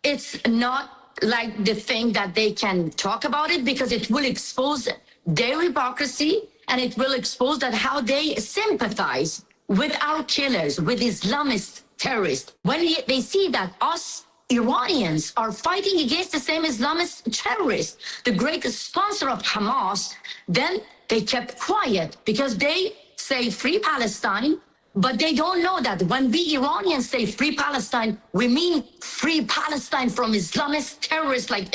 it's not like the thing that they can talk about it, because it will expose their hypocrisy, and it will expose that how they sympathize with our killers, with Islamist terrorists. When they see that us Iranians are fighting against the same Islamist terrorists, the greatest sponsor of Hamas, then they kept quiet, because they say free Palestine, but they don't know that when we Iranians say free Palestine, we mean free Palestine from Islamist terrorists like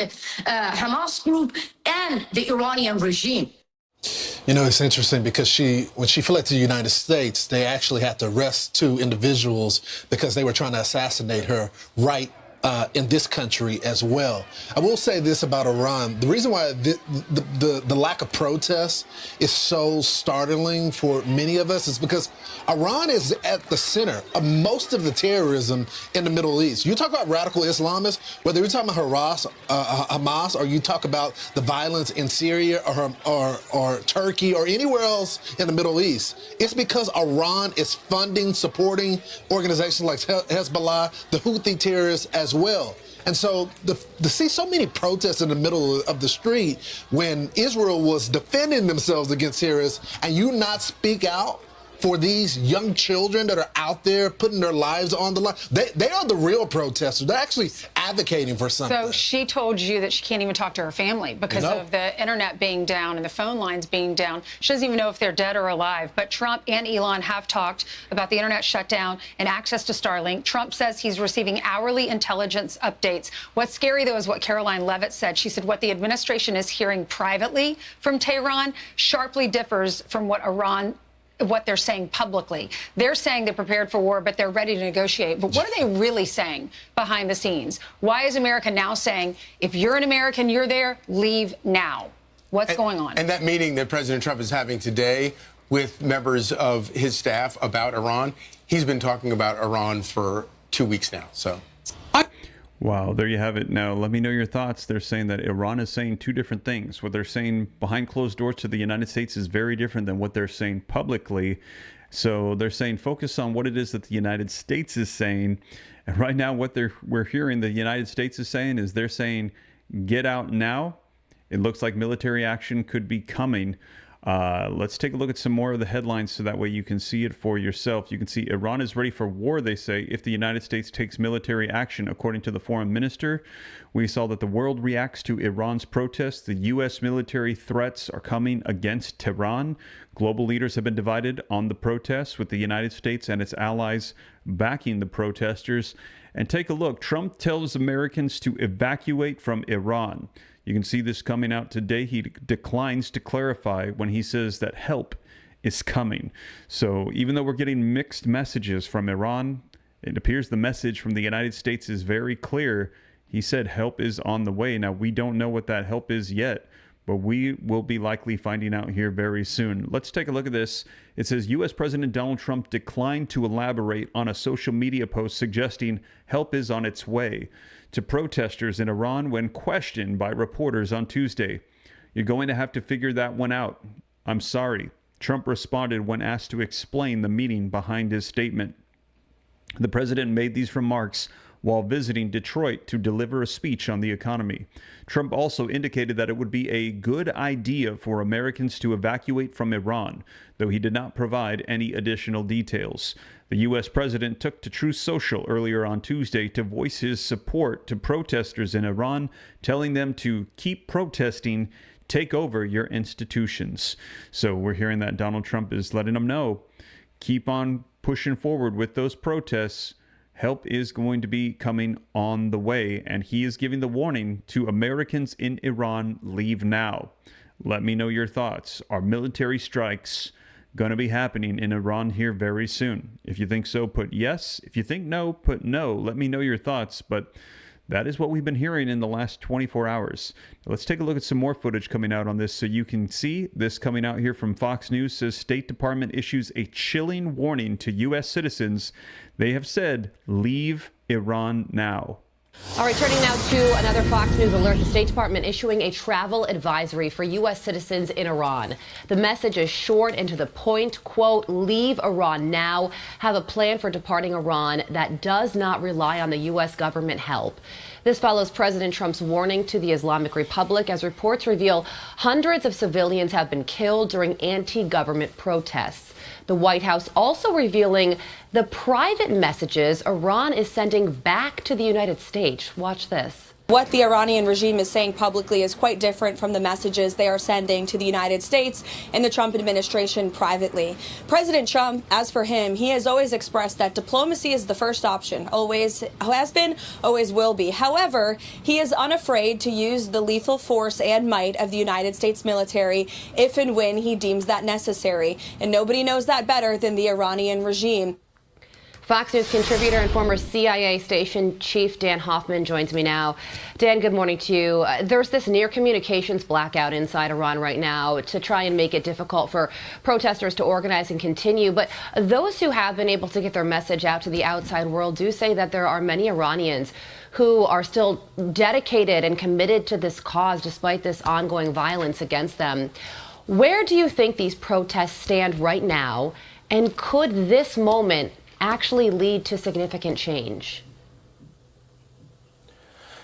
Hamas group and the Iranian regime. It's interesting because when she fled to the United States, they actually had to arrest 2 individuals because they were trying to assassinate her right in this country as well. I will say this about Iran. The reason why the lack of protest is so startling for many of us is because Iran is at the center of most of the terrorism in the Middle East. You talk about radical Islamists, whether you're talking about Hamas, or you talk about the violence in Syria or Turkey or anywhere else in the Middle East, it's because Iran is funding, supporting organizations like Hezbollah, the Houthi terrorists as well. And so to see so many protests in the middle of the street when Israel was defending themselves against terrorists, and you not speak out for these young children that are out there putting their lives on the line. They are the real protesters. They're actually advocating for something. So she told you that she can't even talk to her family because of the internet being down and the phone lines being down. She doesn't even know if they're dead or alive. But Trump and Elon have talked about the internet shutdown and access to Starlink. Trump says he's receiving hourly intelligence updates. What's scary, though, is what Caroline Levitt said. She said what the administration is hearing privately from Tehran sharply differs from what they're saying publicly. They're saying they're prepared for war, but they're ready to negotiate. But what are they really saying behind the scenes? Why is America now saying, if you're an American, you're there, leave now? What's going on? And that meeting that President Trump is having today with members of his staff about Iran, he's been talking about Iran for 2 weeks now. So. Wow, there you have it. Now, let me know your thoughts. They're saying that Iran is saying 2 different things. What they're saying behind closed doors to the United States is very different than what they're saying publicly. So they're saying focus on what it is that the United States is saying. And right now, what we're hearing the United States is saying is they're saying, get out now. It looks like military action could be coming. Let's take a look at some more of the headlines so that way you can see it for yourself. You can see Iran is ready for war, they say, if the United States takes military action, according to the foreign minister. We saw that the world reacts to Iran's protests. The U.S. military threats are coming against Tehran. Global leaders have been divided on the protests, with the United States and its allies backing the protesters. And take a look. Trump tells Americans to evacuate from Iran. You can see this coming out today. He declines to clarify when he says that help is coming. So even though we're getting mixed messages from Iran, it appears the message from the United States is very clear. He said help is on the way. Now, we don't know what that help is yet, but we will be likely finding out here very soon. Let's take a look at this. It says U.S. President Donald Trump declined to elaborate on a social media post suggesting help is on its way to protesters in Iran when questioned by reporters on Tuesday. You're going to have to figure that one out. I'm sorry, Trump responded when asked to explain the meaning behind his statement. The president made these remarks while visiting Detroit to deliver a speech on the economy. Trump also indicated that it would be a good idea for Americans to evacuate from Iran, though he did not provide any additional details. The U.S. president took to Truth Social earlier on Tuesday to voice his support to protesters in Iran, telling them to keep protesting, take over your institutions. So we're hearing that Donald Trump is letting them know, keep on pushing forward with those protests. Help is going to be coming on the way, and he is giving the warning to Americans in Iran, leave now. Let me know your thoughts. Are military strikes going to be happening in Iran here very soon? If you think so, put yes. If you think no, put no. Let me know your thoughts, but that is what we've been hearing in the last 24 hours. Let's take a look at some more footage coming out on this so you can see. This coming out here from Fox News says State Department issues a chilling warning to U.S. citizens. They have said, leave Iran now. All right, turning now to another Fox News alert. The State Department issuing a travel advisory for U.S. citizens in Iran. The message is short and to the point, quote, leave Iran now. Have a plan for departing Iran that does not rely on the U.S. government help. This follows President Trump's warning to the Islamic Republic as reports reveal hundreds of civilians have been killed during anti-government protests. The White House also revealing the private messages Iran is sending back to the United States. Watch this. What the Iranian regime is saying publicly is quite different from the messages they are sending to the United States and the Trump administration privately. President Trump, as for him, he has always expressed that diplomacy is the first option, always has been, always will be. However, he is unafraid to use the lethal force and might of the United States military if and when he deems that necessary. And nobody knows that better than the Iranian regime. Fox News contributor and former CIA station chief Dan Hoffman joins me now. Dan, good morning to you. There's this near communications blackout inside Iran right now to try and make it difficult for protesters to organize and continue. But those who have been able to get their message out to the outside world do say that there are many Iranians who are still dedicated and committed to this cause despite this ongoing violence against them. Where do you think these protests stand right now? And could this moment actually lead to significant change?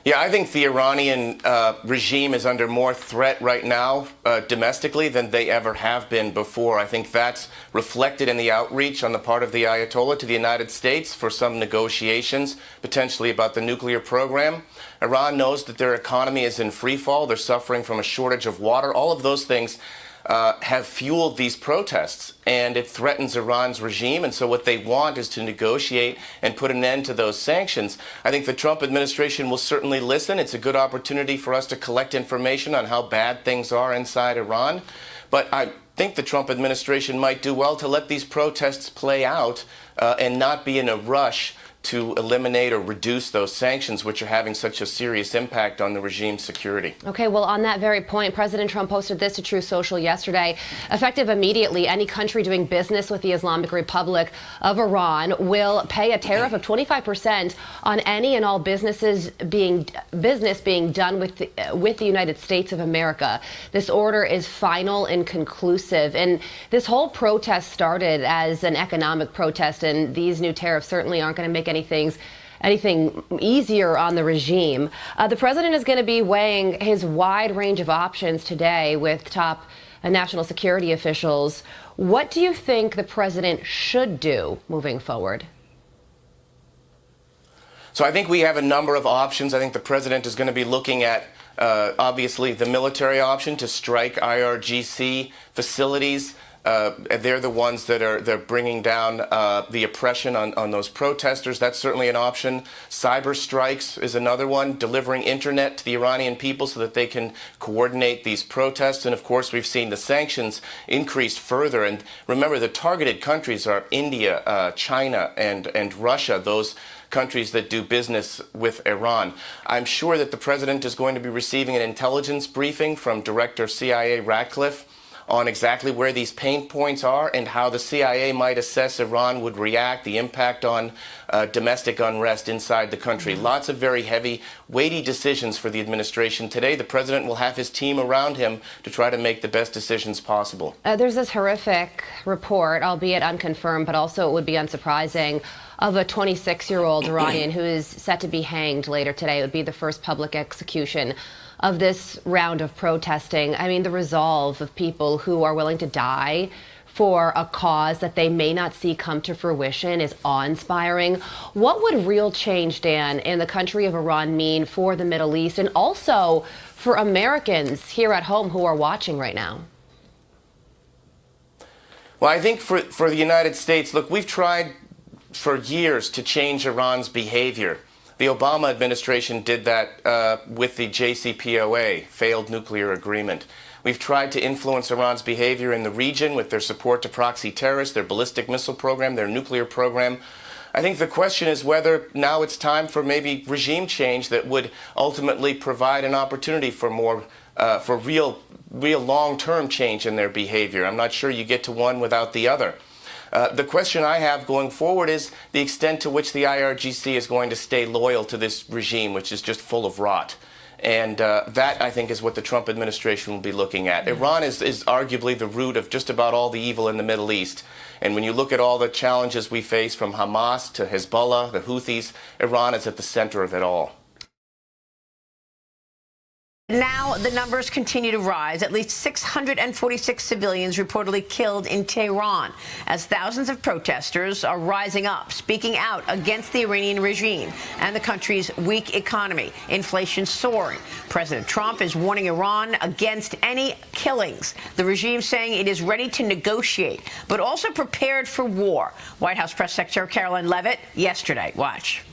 Yeah, I think the Iranian regime is under more threat right now domestically than they ever have been before. I think that's reflected in the outreach on the part of the Ayatollah to the United States for some negotiations, potentially about the nuclear program. Iran knows that their economy is in free fall. They're suffering from a shortage of water. All of those things have fueled these protests, and it threatens Iran's regime. And so what they want is to negotiate and put an end to those sanctions. I think the Trump administration will certainly listen. It's a good opportunity for us to collect information on how bad things are inside Iran. But I think the Trump administration might do well to let these protests play out and not be in a rush to eliminate or reduce those sanctions, which are having such a serious impact on the regime's security. Okay, well, on that very point, President Trump posted this to Truth Social yesterday. Effective immediately, any country doing business with the Islamic Republic of Iran will pay a tariff of 25% on any and all business being done with the United States of America. This order is final and conclusive. And this whole protest started as an economic protest, and these new tariffs certainly aren't going to make anything easier on the regime. The president is going to be weighing his wide range of options today with top national security officials. What do you think the president should do moving forward? So I think we have a number of options. I think the president is going to be looking at obviously the military option to strike IRGC facilities They're the ones that they're bringing down the oppression on those protesters. That's certainly an option. Cyber strikes is another one, delivering internet to the Iranian people so that they can coordinate these protests. And of course, we've seen the sanctions increase further. And remember, the targeted countries are India, China, and Russia, those countries that do business with Iran. I'm sure that the president is going to be receiving an intelligence briefing from Director CIA Ratcliffe on exactly where these pain points are and how the CIA might assess Iran would react, the impact on domestic unrest inside the country. Lots of very heavy, weighty decisions for the administration today. The president will have his team around him to try to make the best decisions possible. There's this horrific report, albeit unconfirmed, but also it would be unsurprising, of a 26-year-old Iranian who is set to be hanged later today. It would be the first public execution of this round of protesting. I mean, the resolve of people who are willing to die for a cause that they may not see come to fruition is awe-inspiring. What would real change, Dan, in the country of Iran mean for the Middle East and also for Americans here at home who are watching right now? Well, I think for the United States, look, we've tried for years to change Iran's behavior. The Obama administration did that with the JCPOA, failed nuclear agreement. We've tried to influence Iran's behavior in the region with their support to proxy terrorists, their ballistic missile program, their nuclear program. I think the question is whether now it's time for maybe regime change that would ultimately provide an opportunity for more, for real long-term change in their behavior. I'm not sure you get to one without the other. The question I have going forward is the extent to which the IRGC is going to stay loyal to this regime, which is just full of rot. And that, I think, is what the Trump administration will be looking at. Iran is arguably the root of just about all the evil in the Middle East. And when you look at all the challenges we face, from Hamas to Hezbollah, the Houthis, Iran is at the center of it all. Now the numbers continue to rise. At least 646 civilians reportedly killed in Tehran as thousands of protesters are rising up, speaking out against the Iranian regime and the country's weak economy, inflation soaring. President Trump is warning Iran against any killings. The regime saying it is ready to negotiate, but also prepared for war. White House Press Secretary Caroline Leavitt yesterday. Watch.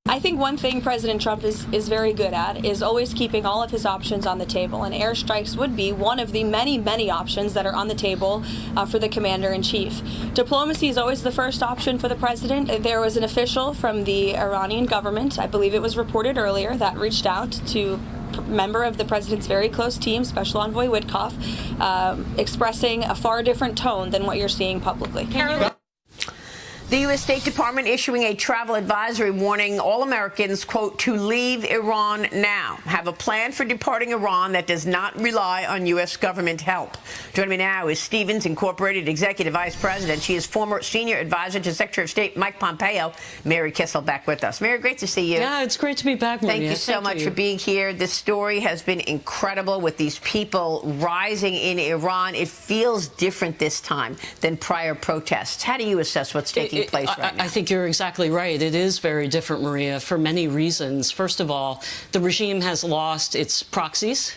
I think one thing President Trump is very good at is always keeping all of his options on the table, and airstrikes would be one of the many, many options that are on the table for the commander-in-chief. Diplomacy is always the first option for the president. There was an official from the Iranian government, I believe it was reported earlier, that reached out to a member of the president's very close team, Special Envoy Witkoff, expressing a far different tone than what you're seeing publicly. The U.S. State Department issuing a travel advisory warning all Americans, quote, to leave Iran now. Have a plan for departing Iran that does not rely on U.S. government help. Joining me now is Stevens Incorporated Executive Vice President. She is former senior advisor to Secretary of State Mike Pompeo. Mary Kissel back with us. Mary, great to see you. Yeah, it's great to be back, Maria. Thank you so much for being here. This story has been incredible with these people rising in Iran. It feels different this time than prior protests. How do you assess what's taking place right now? I think you're exactly right. It is very different, Maria, for many reasons. First of all, the regime has lost its proxies.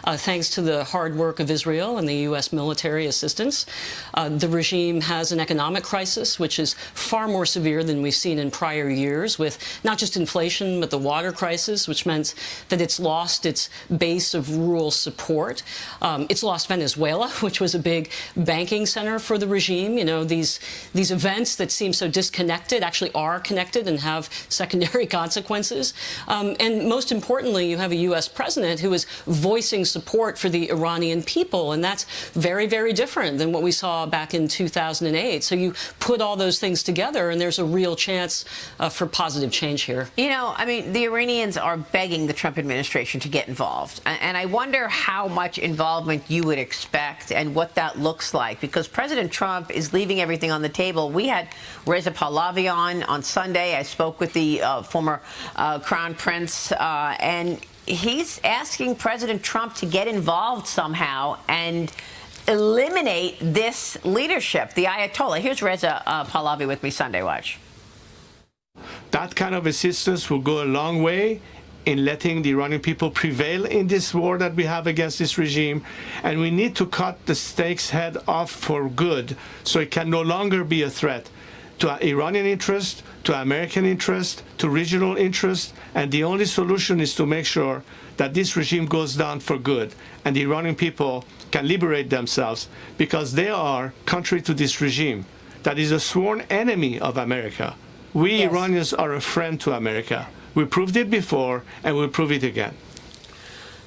Thanks to the hard work of Israel and the U.S. military assistance. The regime has an economic crisis, which is far more severe than we've seen in prior years, with not just inflation, but the water crisis, which meant that it's lost its base of rural support. It's lost Venezuela, which was a big banking center for the regime. You know, these events that seem so disconnected actually are connected and have secondary consequences. And most importantly, you have a U.S. president who is voicing support for the Iranian people, and that's very, very different than what we saw back in 2008. So you put all those things together, and there's a real chance for positive change here. You know, I mean, the Iranians are begging the Trump administration to get involved, and I wonder how much involvement you would expect and what that looks like, because President Trump is leaving everything on the table. We had Reza Pahlavi on Sunday. I spoke with the former Crown Prince, and he's asking President Trump to get involved somehow and eliminate this leadership, the Ayatollah. Here's Reza Pahlavi with me Sunday. Watch. That kind of assistance will go a long way, in letting the Iranian people prevail in this war that we have against this regime. And we need to cut the snake's head off for good so it can no longer be a threat to Iranian interest, to American interest, to regional interest. And the only solution is to make sure that this regime goes down for good and the Iranian people can liberate themselves, because they are, contrary to this regime that is a sworn enemy of America. We Iranians are a friend to America. We proved it before, and we'll prove it again.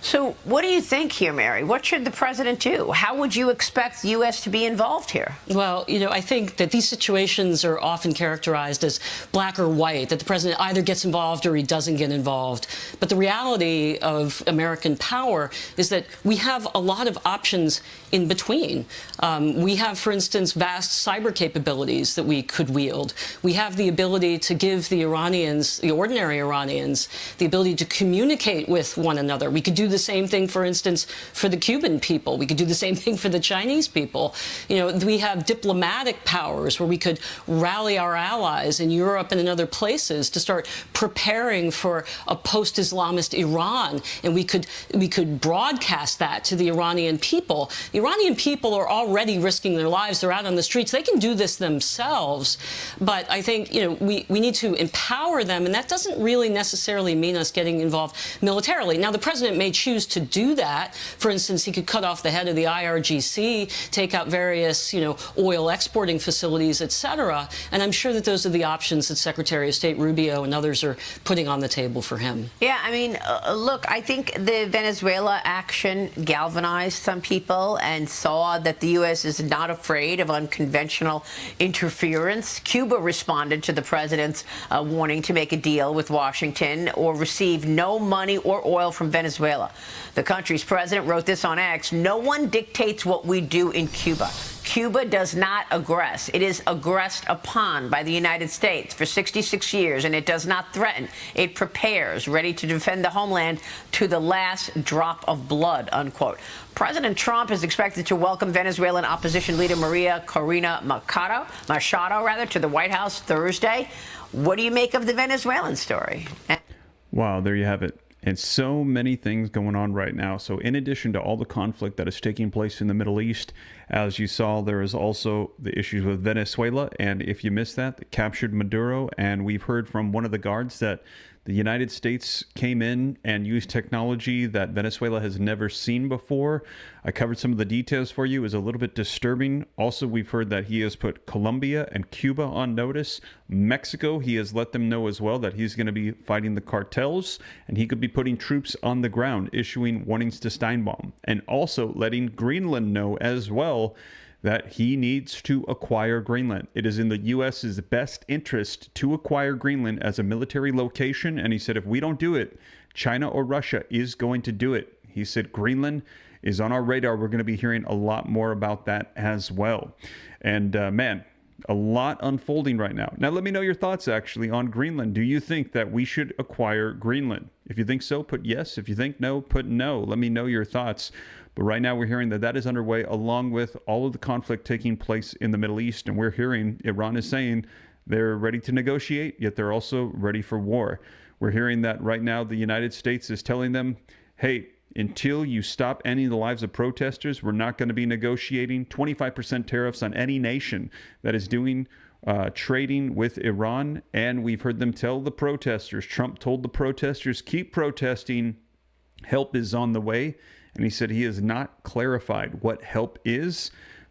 So what do you think here, Mary? What should the president do? How would you expect the U.S. to be involved here? Well, I think that these situations are often characterized as black or white, that the president either gets involved or he doesn't get involved. But the reality of American power is that we have a lot of options in between. We have, for instance, vast cyber capabilities that we could wield. We have the ability to give the Iranians, the ordinary Iranians, the ability to communicate with one another. We could do the same thing, for instance, for the Cuban people. We could do the same thing for the Chinese people. We have diplomatic powers where we could rally our allies in Europe and in other places to start preparing for a post-Islamist Iran, and we could broadcast that to the Iranian people. The Iranian people are already risking their lives. They're out on the streets. They can do this themselves, but I think we need to empower them, and that doesn't really necessarily mean us getting involved militarily. Now, the president may choose to do that. For instance, he could cut off the head of the IRGC, take out various, oil exporting facilities, etc. And I'm sure that those are the options that Secretary of State Rubio and others are putting on the table for him. Yeah, I mean, look, I think the Venezuela action galvanized some people and saw that the U.S. is not afraid of unconventional interference. Cuba responded to the president's warning to make a deal with Washington or receive no money or oil from Venezuela. The country's president wrote this on X: "No one dictates what we do in Cuba. Cuba does not aggress. It is aggressed upon by the United States for 66 years, and it does not threaten. It prepares, ready to defend the homeland to the last drop of blood," unquote. President Trump is expected to welcome Venezuelan opposition leader Maria Corina Machado to the White House Thursday. What do you make of the Venezuelan story? Wow, there you have it. And so many things going on right now. So in addition to all the conflict that is taking place in the Middle East, as you saw, there is also the issues with Venezuela. And if you missed that, they captured Maduro. And we've heard from one of the guards that the United States came in and used technology that Venezuela has never seen before. I covered some of the details for you. It was a little bit disturbing. Also, we've heard that he has put Colombia and Cuba on notice. Mexico, he has let them know as well that he's going to be fighting the cartels, and he could be putting troops on the ground, issuing warnings to Steinbaum, and also letting Greenland know as well that he needs to acquire Greenland. It is in the U.S.'s best interest to acquire Greenland as a military location. And he said, if we don't do it, China or Russia is going to do it. He said, Greenland is on our radar. We're going to be hearing a lot more about that as well. And man, a lot unfolding right now. Now, let me know your thoughts actually on Greenland. Do you think that we should acquire Greenland? If you think so, put yes. If you think no, put no. Let me know your thoughts. But right now we're hearing that that is underway, along with all of the conflict taking place in the Middle East. And we're hearing Iran is saying they're ready to negotiate, yet they're also ready for war. We're hearing that right now the United States is telling them, hey, until you stop ending the lives of protesters, we're not going to be negotiating 25% tariffs on any nation that is doing trading with Iran. And we've heard them tell the protesters, Trump told the protesters, keep protesting, help is on the way. And he said he has not clarified what help is,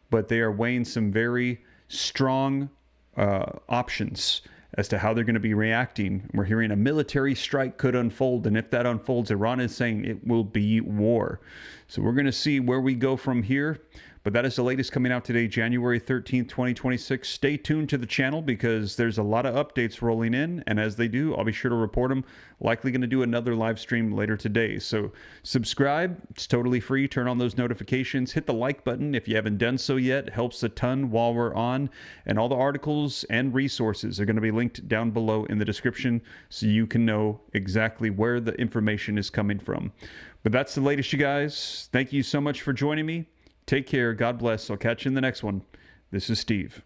but they are weighing some very strong options as to how they're going to be reacting. We're hearing a military strike could unfold, and if that unfolds, Iran is saying it will be war. So we're going to see where we go from here. But that is the latest coming out today, January 13th, 2026. Stay tuned to the channel because there's a lot of updates rolling in. And as they do, I'll be sure to report them. Likely going to do another live stream later today. So subscribe. It's totally free. Turn on those notifications. Hit the like button if you haven't done so yet. Helps a ton while we're on. And all the articles and resources are going to be linked down below in the description so you can know exactly where the information is coming from. But that's the latest, you guys. Thank you so much for joining me. Take care. God bless. I'll catch you in the next one. This is Steve.